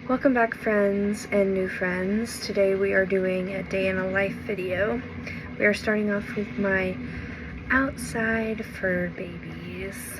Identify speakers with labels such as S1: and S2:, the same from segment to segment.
S1: Welcome back, friends and new friends. Today we are doing a day in a life video. We are starting off with my outside fur babies.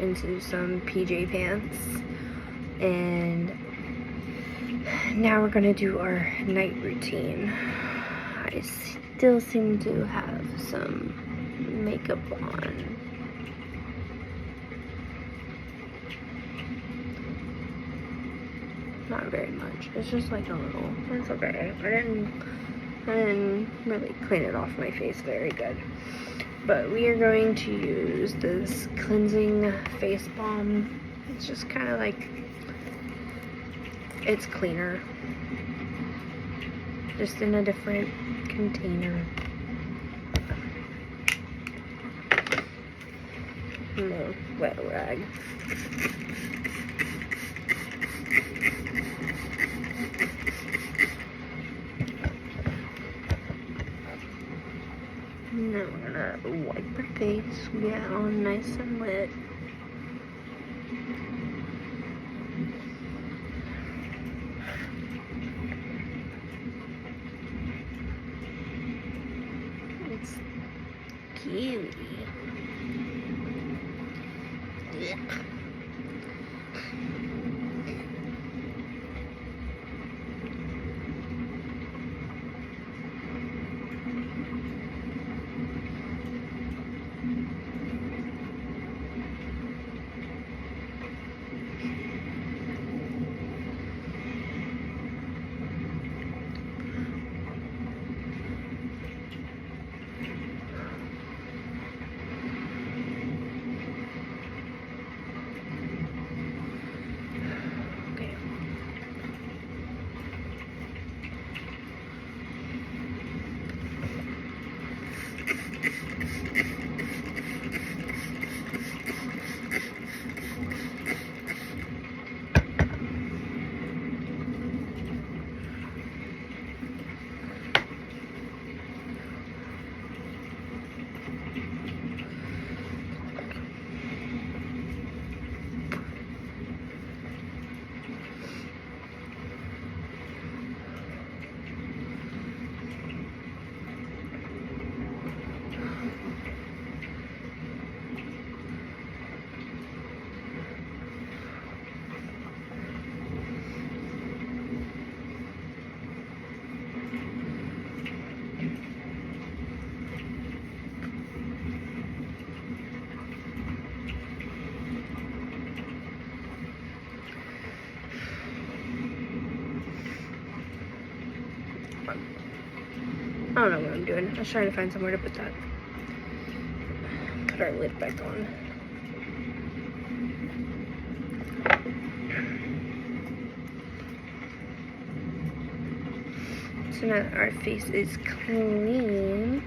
S1: into some PJ pants. And now we're gonna do our night routine. I still seem to have some makeup on. Not very much. It's just like a little. It's okay. I didn't really clean it off my face very good. But we are going to use this cleansing face balm. It's just kind of like, it's cleaner. Just in a different container. No wet rag. And then we're gonna wipe our face, get it all nice and wet. It's cute. Yeah. I don't know what I'm doing. I was trying to find somewhere to put that. Put our lid back on. So now that our face is clean,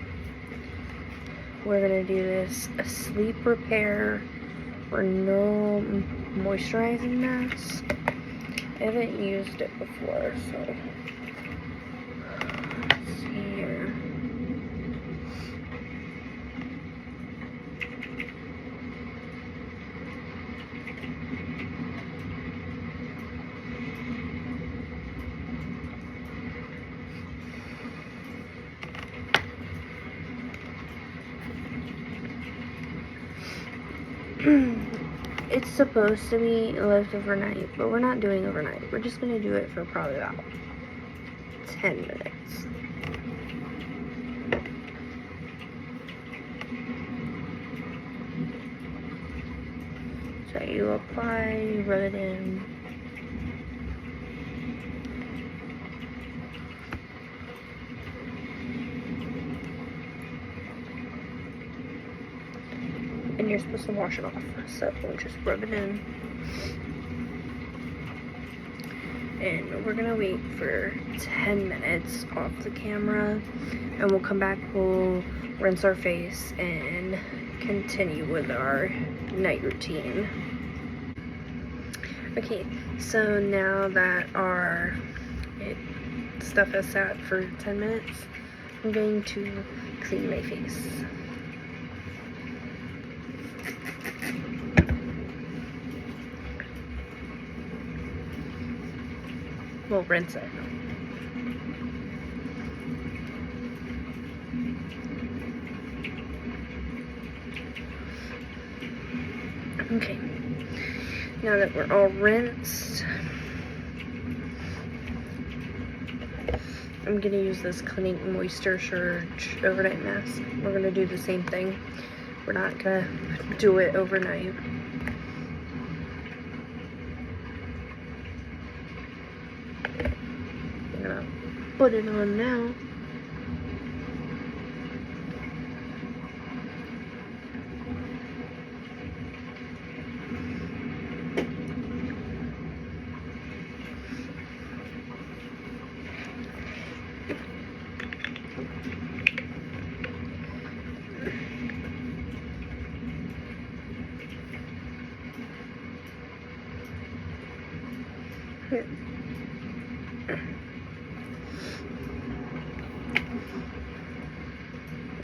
S1: we're gonna do this a sleep repair or no moisturizing mask. I haven't used it before, so let's see here. It's supposed to be left overnight, but we're not doing overnight. We're just going to do it for probably about 10 minutes. So you apply, you rub it in. And you're supposed to wash it off, so we'll just rub it in. And we're gonna wait for 10 minutes off the camera, and we'll come back, we'll rinse our face, and continue with our night routine. Okay, so now that our stuff is sat for 10 minutes, I'm going to clean my face. We'll rinse it. Okay. Now that we're all rinsed, I'm gonna use this Clinique Moisture Surge overnight mask. We're gonna do the same thing. We're not gonna do it overnight. I'm gonna put it on now.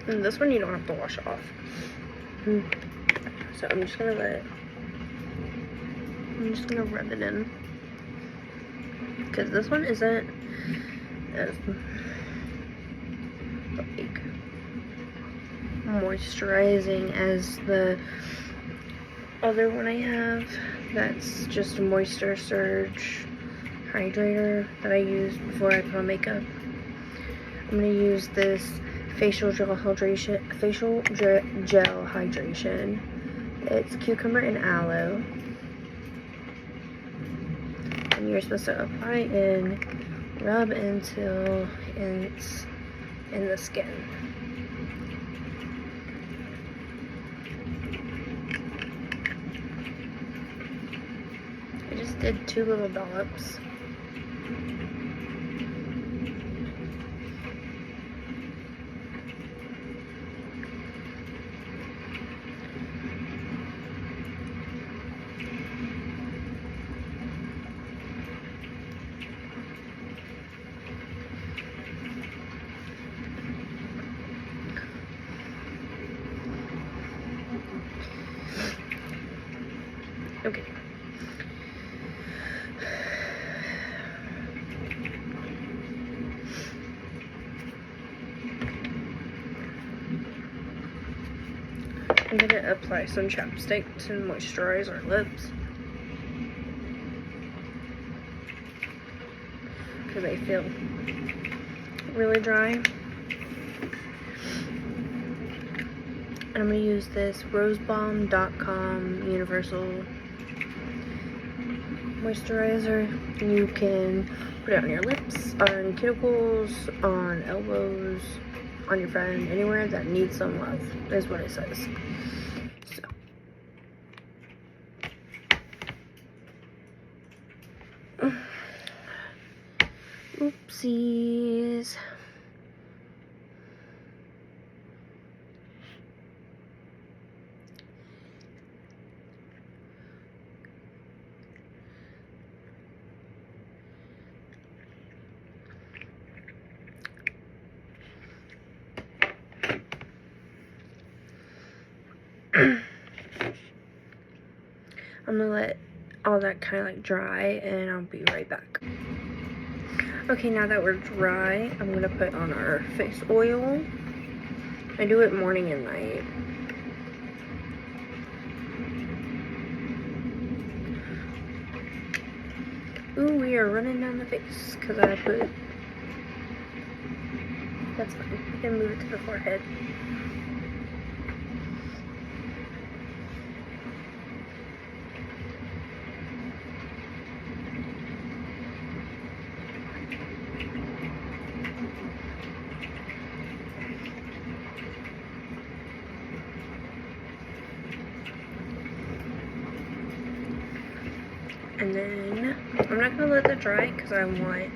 S1: And this one you don't have to wash off. So I'm just gonna rub it in. Because this one isn't as like moisturizing as the other one I have. That's just a Moisture Surge hydrator that I use before I put on makeup. I'm gonna use this facial gel hydration. It's cucumber and aloe, and you're supposed to apply and rub until it's in the skin. I just did 2 little dollops. Okay. I'm gonna apply some chapstick to moisturize our lips, because they feel really dry. And I'm gonna use this rosebalm.com universal moisturizer. You can put it on your lips, on cuticles, on elbows, on your friend, anywhere that needs some love, is what it says. So. Oopsies. I'm gonna let all that kind of like dry, and I'll be right back. Okay, now that we're dry, I'm gonna put on our face oil. I do it morning and night. Ooh, we are running down the face because I put. That's fine. We can move it to the forehead. And then I'm not gonna let that dry because I want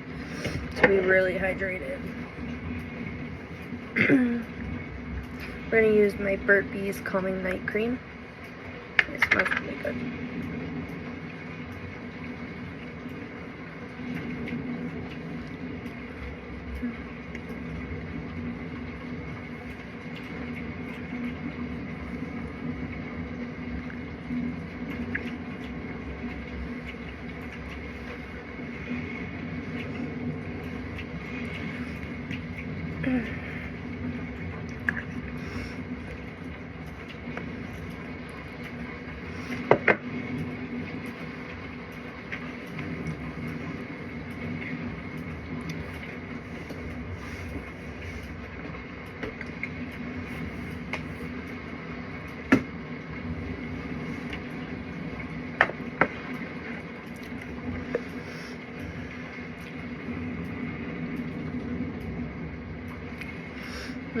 S1: to be really hydrated. We're gonna use my Burt's Bees Calming Night Cream. It smells really good.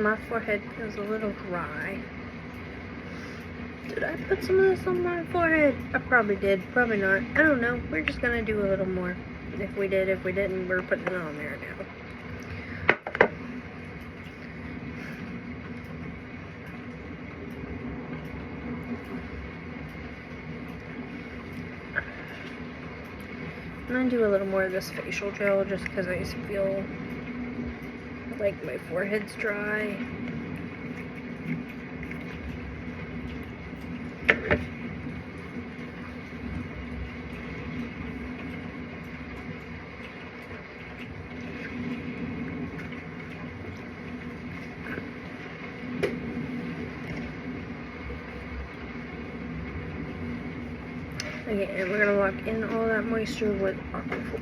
S1: My forehead feels a little dry. Did I put some of this on my forehead? I probably did. Probably not. I don't know. We're just gonna do a little more. If we did, if we didn't, we're putting it on there now. I'm gonna do a little more of this facial gel just because I feel like my forehead's dry. Okay, and we're gonna lock in all that moisture with Aquaphor.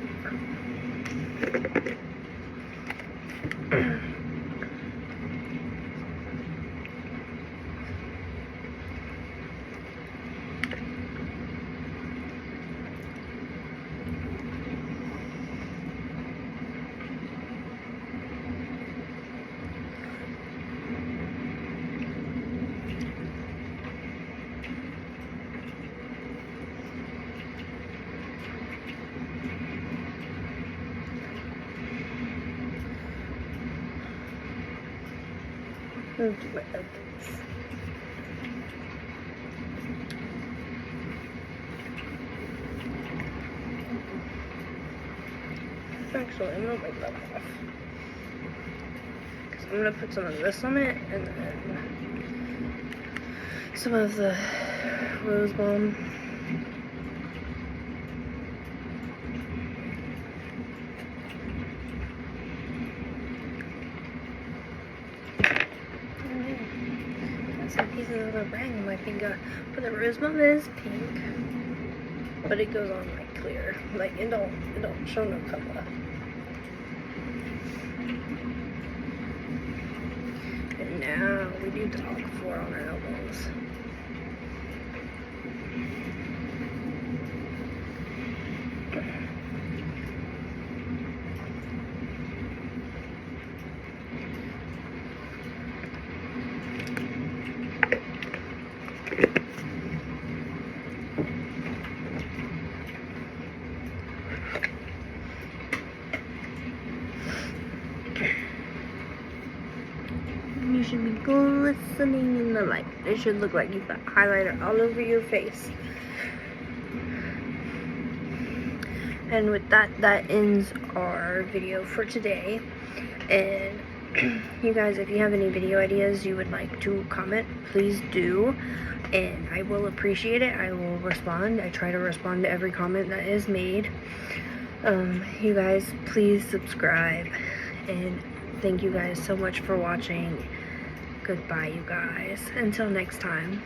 S1: Do my elbows. Actually, I'm gonna wipe that off. Because I'm gonna put some of this on it and then some of the rose balm. Some pieces of the brand on my finger, but the rose balm is pink, but it goes on like clear, like it don't show no color. And now we do the Aquaphor on our elbows. You should be glistening in the light. It should look like you've got highlighter all over your face. And with that, that ends our video for today. And you guys, if you have any video ideas you would like to comment, please do. And I will appreciate it. I will respond. I try to respond to every comment that is made. You guys, please subscribe. And thank you guys so much for watching. Goodbye, you guys. Until next time.